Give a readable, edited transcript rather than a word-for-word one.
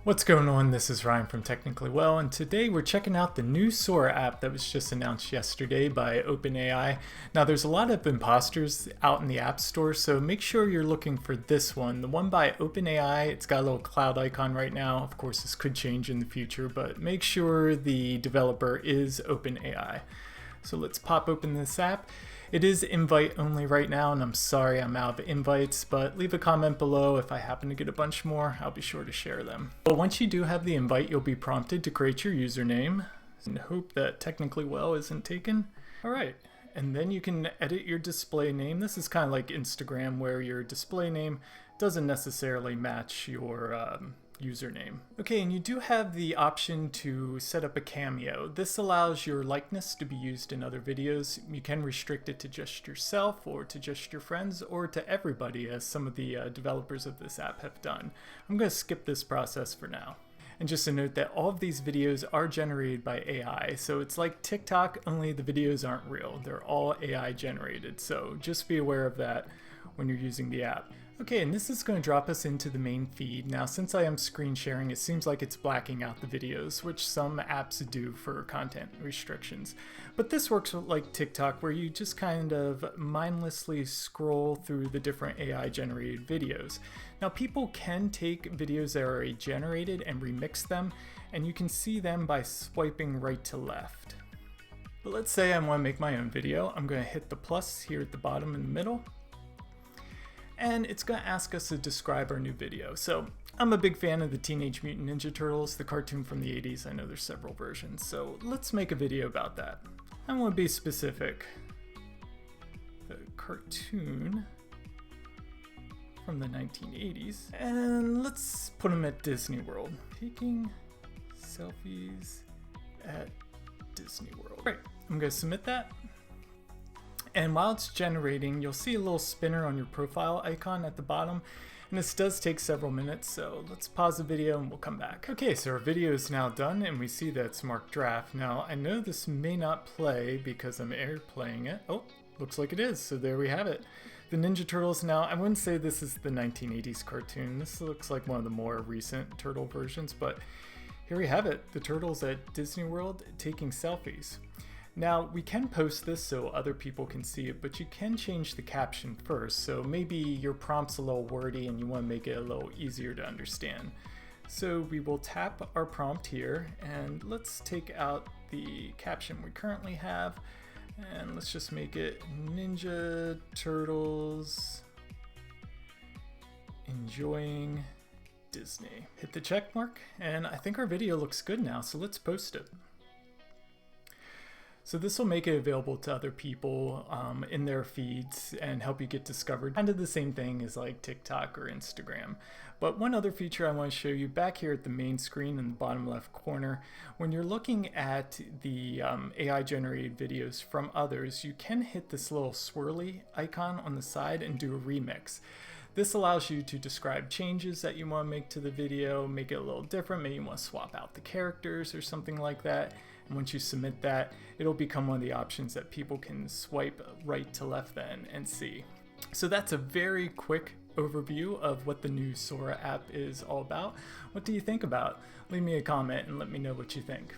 What's going on? This is Ryan from Technically Well, and today we're checking out the new Sora app that was just announced yesterday by OpenAI. Now, there's a lot of imposters out in the App Store, so make sure you're looking for this one. The one by OpenAI, it's got a little cloud icon right now. Of course, this could change in the future, but make sure the developer is OpenAI. So let's pop open this app. It is invite only right now, and I'm sorry I'm out of invites, but leave a comment below. If I happen to get a bunch more, I'll be sure to share them. But once you do have the invite, you'll be prompted to create your username and hope that Technically Well isn't taken. All right, and then you can edit your display name. This is kind of like Instagram, where your display name doesn't necessarily match your username. Okay, and you do have the option to set up a cameo. This allows your likeness to be used in other videos. You can restrict it to just yourself or to just your friends or to everybody, as some of the developers of this app have done. I'm going to skip this process for now. And just a note that all of these videos are generated by AI, so it's like TikTok, only the videos aren't real. They're all AI generated, so just be aware of that when you're using the app. Okay, and this is going to drop us into the main feed. Now, since I am screen sharing, it seems like it's blacking out the videos, which some apps do for content restrictions. But this works like TikTok, where you just kind of mindlessly scroll through the different AI-generated videos. Now, people can take videos that are already generated and remix them, and you can see them by swiping right to left. But let's say I want to make my own video. I'm going to hit the plus here at the bottom in the middle, and it's going to ask us to describe our new video. So I'm a big fan of the Teenage Mutant Ninja Turtles, the cartoon from the 80s. I know there's several versions, so let's make a video about that. I want to be specific. The cartoon from the 1980s, and let's put them at Disney World. Taking selfies at Disney World. Right, I'm going to submit that. And while it's generating, you'll see a little spinner on your profile icon at the bottom. And this does take several minutes, so let's pause the video and we'll come back. Okay, so our video is now done and we see that it's marked draft. Now, I know this may not play because I'm airplaying it. Oh, looks like it is, so there we have it. The Ninja Turtles. Now, I wouldn't say this is the 1980s cartoon. This looks like one of the more recent Turtle versions, but here we have it. The Turtles at Disney World taking selfies. Now, we can post this so other people can see it, but you can change the caption first. So maybe your prompt's a little wordy and you want to make it a little easier to understand. So we will tap our prompt here, and let's take out the caption we currently have, and let's just make it Ninja Turtles enjoying Disney. Hit the check mark, and I think our video looks good now, so let's post it. So this will make it available to other people in their feeds and help you get discovered. Kind of the same thing as like TikTok or Instagram. But one other feature I want to show you back here at the main screen in the bottom left corner, when you're looking at the AI generated videos from others, you can hit this little swirly icon on the side and do a remix. This allows you to describe changes that you want to make to the video, make it a little different. Maybe you want to swap out the characters or something like that. And once you submit that, it'll become one of the options that people can swipe right to left then and see. So that's a very quick overview of what the new Sora app is all about. What do you think about it? Leave me a comment and let me know what you think.